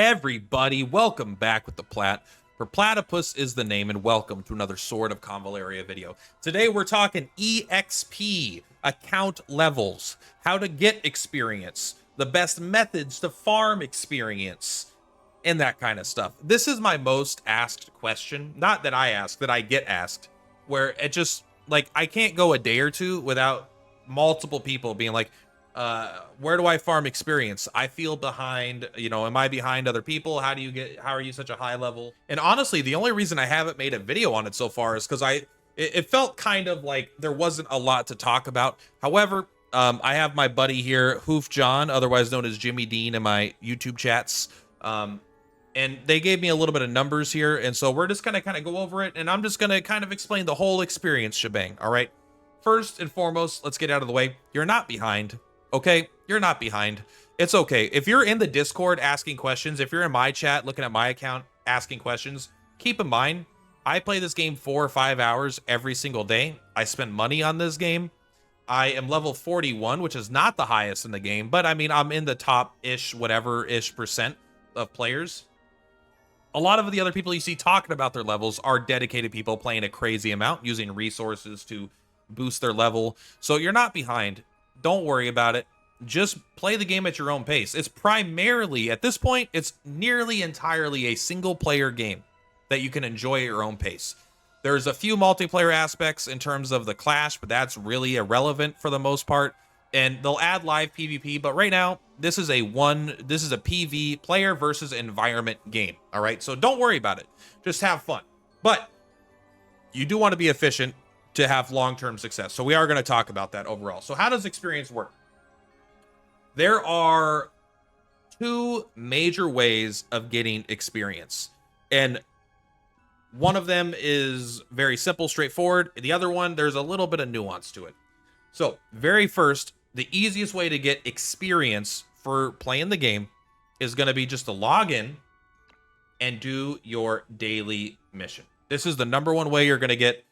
Everybody, welcome back with the Plat. Purplatypus is the name, and welcome to another Sword of Convallaria video. Today we're talking EXP, account levels, how to get experience, the best methods to farm experience, and that kind of stuff. This is my most asked question. Not that I ask, that I get asked, where it just, like, I can't go a day or two without multiple people being like, where do I farm experience? I feel behind, am I behind other people? How are you such a high level? And honestly, the only reason I haven't made a video on it so far is because it felt kind of like there wasn't a lot to talk about. However, I have my buddy here, Hoof John, otherwise known as Jimmy Dean, in my YouTube chats. And they gave me a little bit of numbers here. And so we're just going to kind of go over it. And I'm just going to kind of explain the whole experience shebang. All right. First and foremost, let's get out of the way. You're not behind. Okay, you're not behind. It's okay. If you're in the Discord asking questions, if you're in my chat looking at my account asking questions, keep in mind, I play this game 4 or 5 hours every single day. I spend money on this game. I am level 41, which is not the highest in the game, but I mean, I'm in the top-ish, whatever-ish percent of players. A lot of the other people you see talking about their levels are dedicated people playing a crazy amount, using resources to boost their level. So you're not behind. Don't worry about it. Just play the game at your own pace. It's primarily, at this point, it's nearly entirely a single player game that you can enjoy at your own pace. There's a few multiplayer aspects in terms of the clash, but that's really irrelevant for the most part. And they'll add live PvP, but right now, this is a PV, player versus environment game. All right, so don't worry about it. Just have fun. But you do want to be efficient to have long-term success. So we are going to talk about that overall. So how does experience work? There are two major ways of getting experience. And one of them is very simple, straightforward. The other one, there's a little bit of nuance to it. So very first, the easiest way to get experience for playing the game is going to be just to log in and do your daily mission. This is the number one way you're going to get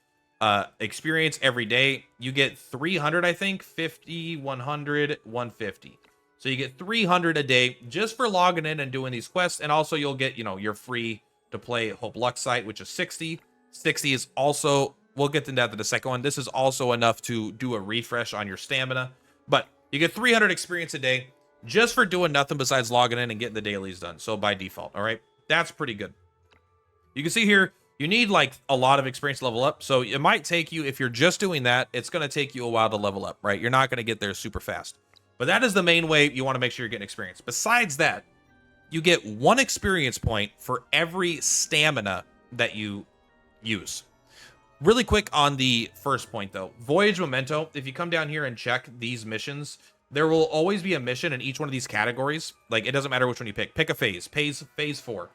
experience every day. You get 300, I think, 50, 100, 150. So you get 300 a day just for logging in and doing these quests. And also you'll get, your free to play Hope Luck site, which is 60. 60 is also, we'll get into that in the second one. This is also enough to do a refresh on your stamina. But you get 300 experience a day just for doing nothing besides logging in and getting the dailies done. So by default, all right, that's pretty good. You can see here, you need like a lot of experience to level up. So it might take you, if you're just doing that, it's going to take you a while to level up, right? You're not going to get there super fast. But that is the main way you want to make sure you're getting experience. Besides that, you get 1 experience point for every stamina that you use. Really quick on the first point though, Voyage Memento, if you come down here and check these missions, there will always be a mission in each one of these categories. Like, it doesn't matter which one you pick. Pick a phase. Phase 4.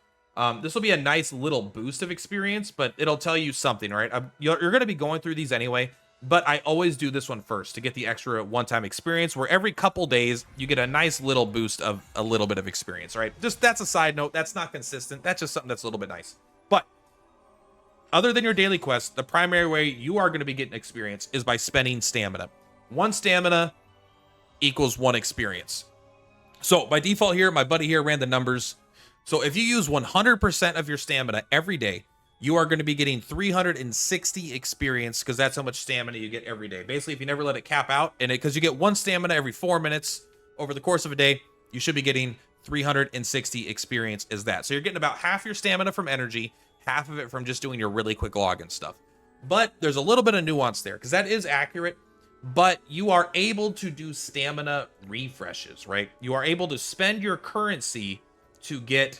This will be a nice little boost of experience, but it'll tell you something, right? You're going to be going through these anyway, but I always do this one first to get the extra one-time experience, where every couple days you get a nice little boost of a little bit of experience, right? Just, that's a side note. That's not consistent. That's just something that's a little bit nice. But other than your daily quests, the primary way you are going to be getting experience is by spending stamina. 1 stamina equals 1 experience. So by default here, my buddy here ran the numbers. So if you use 100% of your stamina every day, you are going to be getting 360 experience, because that's how much stamina you get every day. Basically, if you never let it cap out, and because you get 1 stamina every 4 minutes over the course of a day, you should be getting 360 experience is that. So you're getting about half your stamina from energy, half of it from just doing your really quick login stuff. But there's a little bit of nuance there, because that is accurate, but you are able to do stamina refreshes, right? You are able to spend your currency to get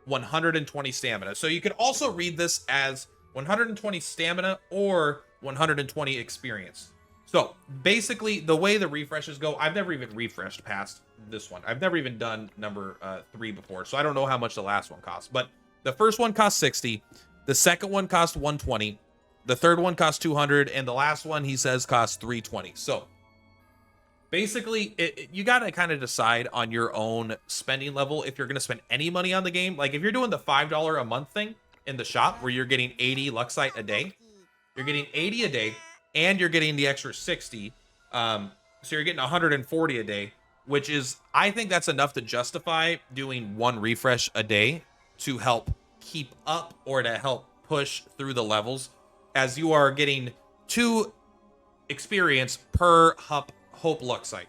120 stamina. So you can also read this as 120 stamina or 120 experience. So basically, the way the refreshes go, I've never even refreshed past this one. I've never even done number 3 before, so I don't know how much the last one costs. But the first one costs 60, the second one costs 120, the third one costs 200, and the last one, he says, costs 320. So basically, you got to kind of decide on your own spending level if you're going to spend any money on the game. Like, if you're doing the $5 a month thing in the shop where you're getting 80 Luxite a day, you're getting 80 a day, and you're getting the extra 60. So you're getting 140 a day. which is, I think that's enough to justify doing 1 refresh a day to help keep up or to help push through the levels, as you are getting 2 experience per hope Luxite.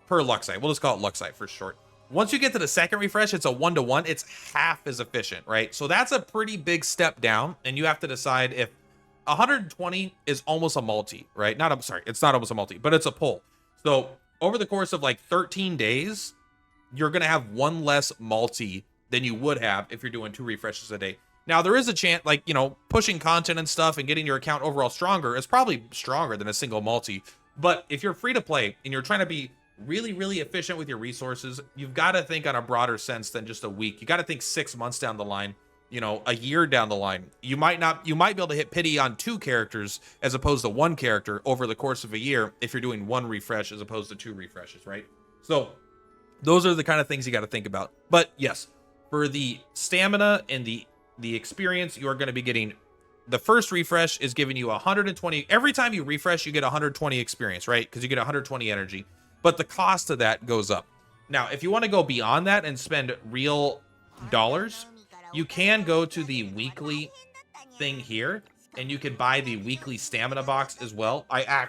Per Luxite. We'll just call it Luxite for short. Once you get to the second refresh, it's a 1-to-1. It's half as efficient, right? So that's a pretty big step down, and you have to decide if 120 is almost a multi, right? I'm sorry, it's not almost a multi, but it's a pull. So over the course of like 13 days, you're going to have 1 less multi than you would have if you're doing 2 refreshes a day. Now, there is a chance, like, you know, pushing content and stuff and getting your account overall stronger is probably stronger than a single multi. But if you're free to play and you're trying to be really, really efficient with your resources, you've got to think on a broader sense than just a week. You got to think 6 months down the line, you know, a year down the line. You might be able to hit pity on 2 characters as opposed to 1 character over the course of a year if you're doing 1 refresh as opposed to 2 refreshes, right? So those are the kind of things you got to think about. But yes, for the stamina and the experience, you're going to be getting, the first refresh is giving you 120. Every time you refresh, you get 120 experience, right? Because you get 120 energy. But the cost of that goes up. Now, if you want to go beyond that and spend real dollars, you can go to the weekly thing here, and you can buy the weekly stamina box as well. I'm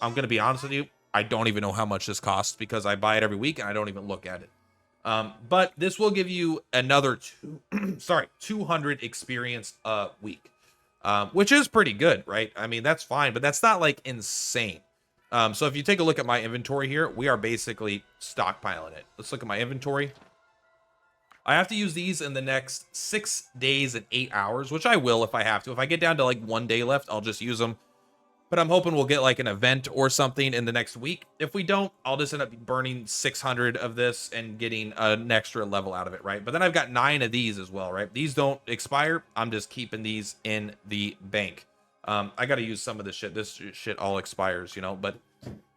going to be honest with you, I don't even know how much this costs because I buy it every week and I don't even look at it. But this will give you another 200 experience a week, which is pretty good, right? I mean, that's fine, but that's not like insane. So if you take a look at my inventory here, we are basically stockpiling it. Let's look at my inventory. I have to use these in the next 6 days and 8 hours, which I will if I have to. If I get down to like 1 day left, I'll just use them. But I'm hoping we'll get like an event or something in the next week. If we don't, I'll just end up burning 600 of this and getting an extra level out of it, right? But then I've got 9 of these as well, right? These don't expire. I'm just keeping these in the bank. I got to use some of this shit. This shit all expires, you know, but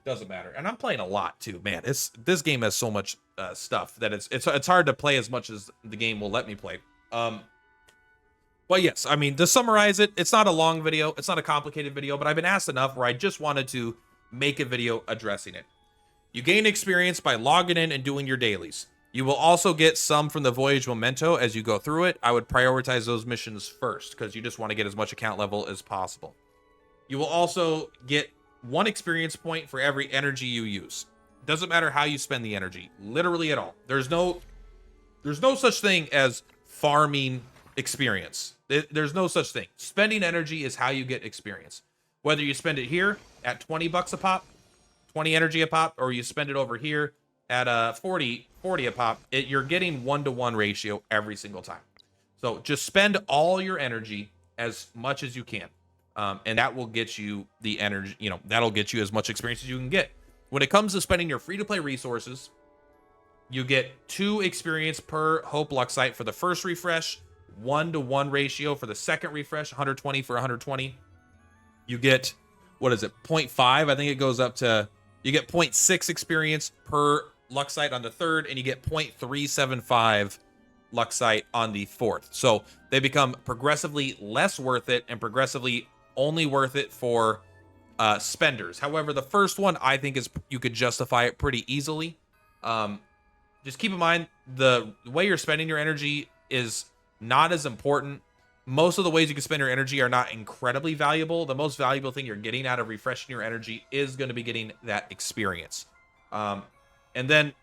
doesn't matter. And I'm playing a lot too, man. This game has so much stuff that it's hard to play as much as the game will let me play. But yes, I mean, to summarize it, it's not a long video. It's not a complicated video, but I've been asked enough where I just wanted to make a video addressing it. You gain experience by logging in and doing your dailies. You will also get some from the Voyage Memento as you go through it. I would prioritize those missions first because you just want to get as much account level as possible. You will also get 1 experience point for every energy you use. Doesn't matter how you spend the energy, literally at all. There's no such thing as farming experience. There's no such thing. Spending energy is how you get experience. Whether you spend it here at 20 bucks a pop, 20 energy a pop, or you spend it over here at 40 a pop, you're getting 1-to-1 ratio every single time. So just spend all your energy as much as you can. And that will get you the energy, you know, that'll get you as much experience as you can get. When it comes to spending your free-to-play resources, you get 2 experience per Hope Luxite for the first refresh, 1-to-1 ratio for the second refresh, 120 for 120. You get, what is it, 0.5? I think it goes up to, you get 0.6 experience per Luxite on the third, and you get 0.375 Luxite on the fourth. So they become progressively less worth it and progressively only worth it for spenders. However, the first one I think is, you could justify it pretty easily. Just keep in mind the way you're spending your energy is not as important. Most of the ways you can spend your energy are not incredibly valuable. The most valuable thing you're getting out of refreshing your energy is going to be getting that experience. And then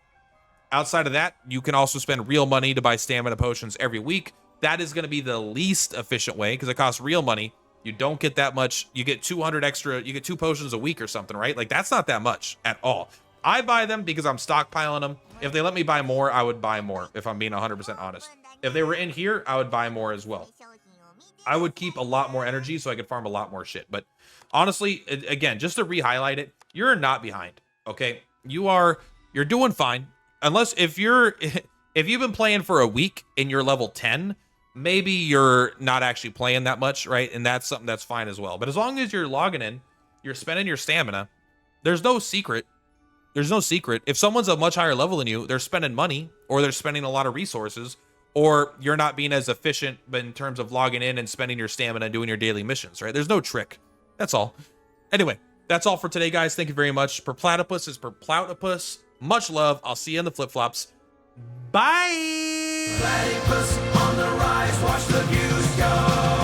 outside of that, you can also spend real money to buy stamina potions every week. That is going to be the least efficient way because it costs real money. You don't get that much. You get 200 extra. You get 2 potions a week or something, right? Like, that's not that much at all. I buy them because I'm stockpiling them. If they let me buy more, I would buy more, if I'm being 100% honest. If they were in here, I would buy more as well. I would keep a lot more energy so I could farm a lot more shit. But honestly, again, just to re-highlight it, you're not behind, okay? You're doing fine. Unless if you've been playing for a week and you're level 10, maybe you're not actually playing that much, right? And that's something that's fine as well. But as long as you're logging in, you're spending your stamina, there's no secret. There's no secret. If someone's a much higher level than you, they're spending money or they're spending a lot of resources, or you're not being as efficient in terms of logging in and spending your stamina and doing your daily missions, right? There's no trick. That's all. Anyway, that's all for today, guys. Thank you very much. Purplatypus is Purplatypus. Much love. I'll see you in the flip-flops. Bye! Platypus on the rise, watch the views go.